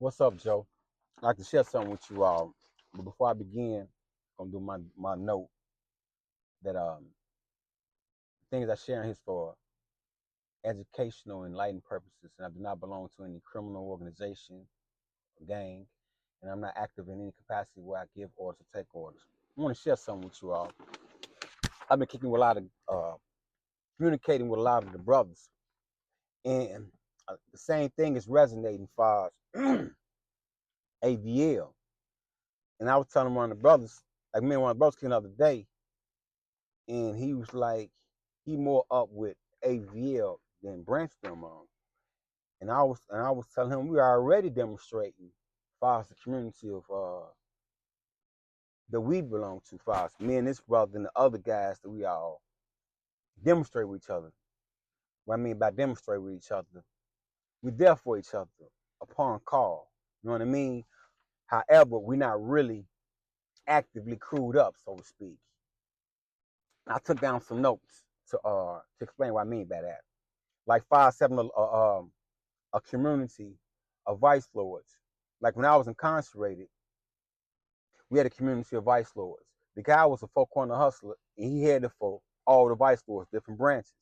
What's up, Joe? I'd like to share something with you all. But before I begin, I'm gonna do my note that things I share here is for educational and enlightened purposes, and I do not belong to any criminal organization or gang, and I'm not active in any capacity where I give orders or take orders. I want to share something with you all. I've been kicking with a lot of communicating with a lot of the brothers, and the same thing is resonating far as AVL. And I was telling one of the brothers, like me and one of the brothers came the other day, and he was like, he more up with AVL than Brainstorm on. And I was telling him we are already demonstrating far as the community of that we belong to, far as me and this brother and the other guys that we all demonstrate with each other. What I mean by demonstrate with each other, we're there for each other upon call. You know what I mean? However, we're not really actively crewed up, so to speak. I took down some notes to explain what I mean by that. Like 5-7 a community of vice lords. Like when I was incarcerated, we had a community of vice lords. The guy was a four-corner hustler, and he had it for all the vice lords, different branches.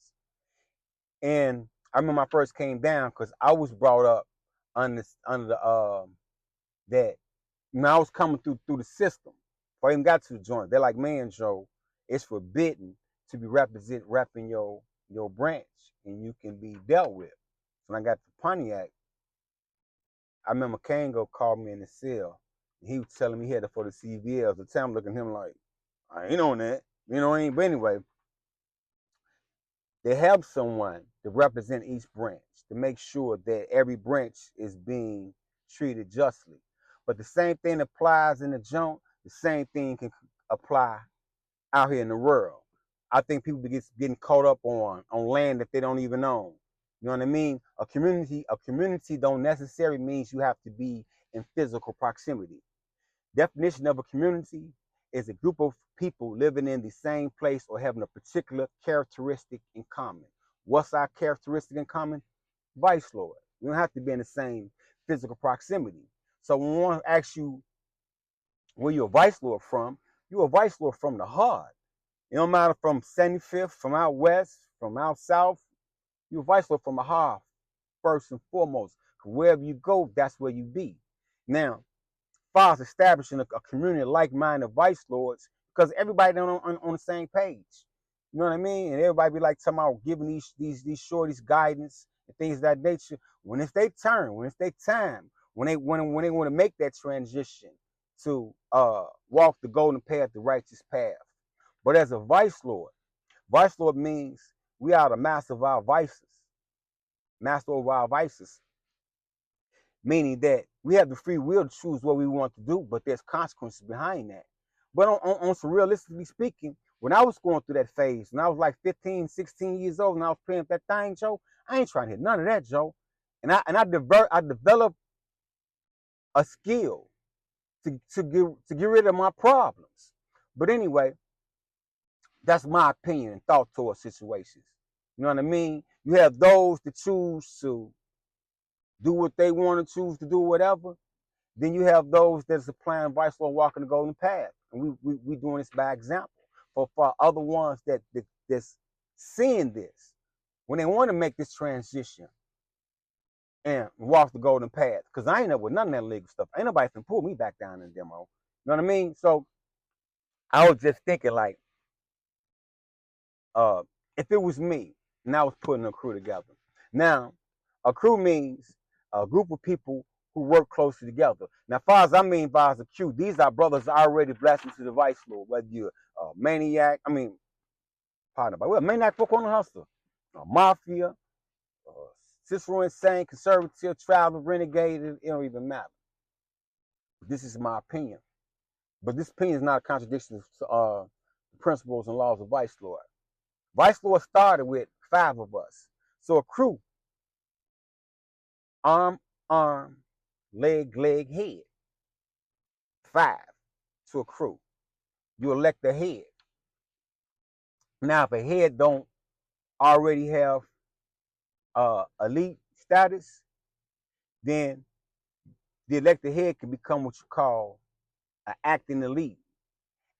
And I remember I first came down because I was brought up under the that when I was coming through the system. Before I even got to the joint, they're like, man, Joe, it's forbidden to be repping your branch, and you can be dealt with. So when I got to Pontiac, I remember Kango called me in the cell. And he was telling me he had it for the CVLs. The time looking at him like, I ain't on that. You know what I mean? But anyway, they have someone to represent each branch to make sure that every branch is being treated justly. But the same thing applies in the joint, the same thing can apply out here in the world. I think people be getting caught up on land that they don't even own. You know what I mean? A community don't necessarily means you have to be in physical proximity. Definition of a community is a group of people living in the same place or having a particular characteristic in common. What's our characteristic in common? Vice Lord. You don't have to be in the same physical proximity. So when we want to ask you where you're a Vice Lord from, you're a Vice Lord from the heart. It don't matter from 75th, from out west, from out south. You're a Vice Lord from the heart, first and foremost. Wherever you go, that's where you be. Now, far as establishing a community of like-minded vice lords, because everybody on the same page. You know what I mean? And everybody be like talking about giving these shorties guidance and things of that nature. When it's their turn, when it's their time, when they want to make that transition to walk the golden path, the righteous path. But as a vice lord means we are the master of our vices, master of our vices, meaning that we have the free will to choose what we want to do, but there's consequences behind that. But on some realistically speaking, when I was going through that phase, when I was like 15, 16 years old, and I was playing with that thing, Joe, I ain't trying to hit none of that, Joe. And I developed a skill to get rid of my problems. But anyway, that's my opinion and thought towards situations. You know what I mean? You have those that choose to do what they want to choose to do, whatever. Then you have those that's applying vice law, walking the golden path, and we doing this by example. For other ones that's seeing this, when they want to make this transition and walk the golden path, because I ain't up with none of that legal stuff. Ain't nobody can pull me back down in the demo. You know what I mean? So I was just thinking like, uh, if it was me and I was putting a crew together. Now, a crew means a group of people who work closely together. Now, as far as I mean by as a crew, these are brothers already blessed into the vice lord, whether you're a maniac, pardon me, well, maniac, folk on the hustle, a mafia, Cicero insane, conservative, travel, renegade, it don't even matter. This is my opinion. But this opinion is not a contradiction to the principles and laws of vice lord. Vice lord started with 5 of us. So a crew, arm, leg, head. 5 to a crew. You elect a head. Now, if a head don't already have elite status, then the elected head can become what you call an acting elite.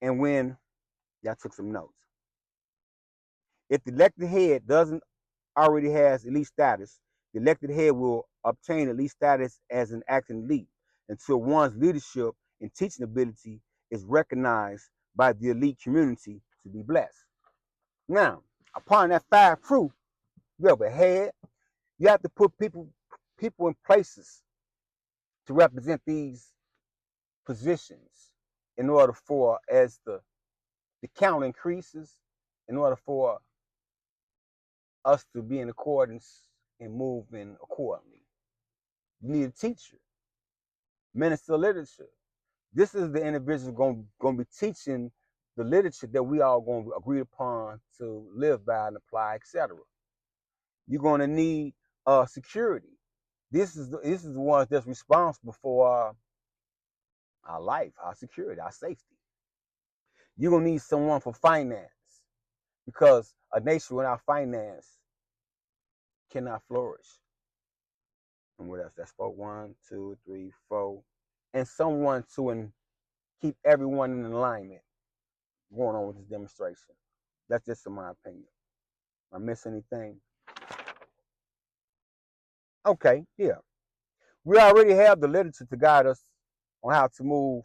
And when y'all took some notes, if the elected head doesn't already has elite status, the elected head will obtain elite status as an acting elite until one's leadership and teaching ability is recognized by the elite community to be blessed. Now, upon that five proof, you have a head. You have to put people in places to represent these positions in order for, as the count increases, in order for us to be in accordance and move in accordingly. You need a teacher, minister of literature. This is the individual going to be teaching the literature that we all going to agree upon to live by and apply, etc. You're going to need security. This is the one that's responsible for our life, our security, our safety. You're going to need someone for finance, because a nation without finance cannot flourish. And what else? That's 4, 1, 2, 3, 4. And someone to keep everyone in alignment going on with this demonstration. That's just in my opinion. Am I missing anything? Okay, yeah. We already have the literature to guide us on how to move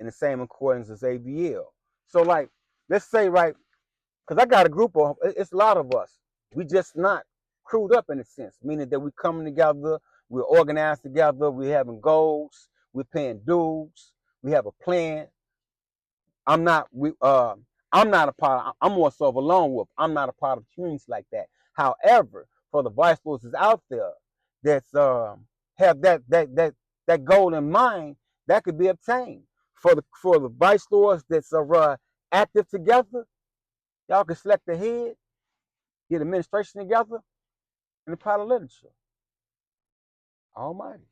in the same accordance as ABL. So, like, let's say, right, because I got a group of, it's a lot of us. We just not crewed up in a sense, meaning that we're coming together, we're organized together, we're having goals, we're paying dues, we have a plan. I'm not a part of, I'm more so of a lone wolf. I'm not a part of communities like that. However, for the vice lords out there that's have that goal in mind, that could be obtained. For the vice lords that's active together, y'all can select the head, get administration together, and apply the literature. Almighty.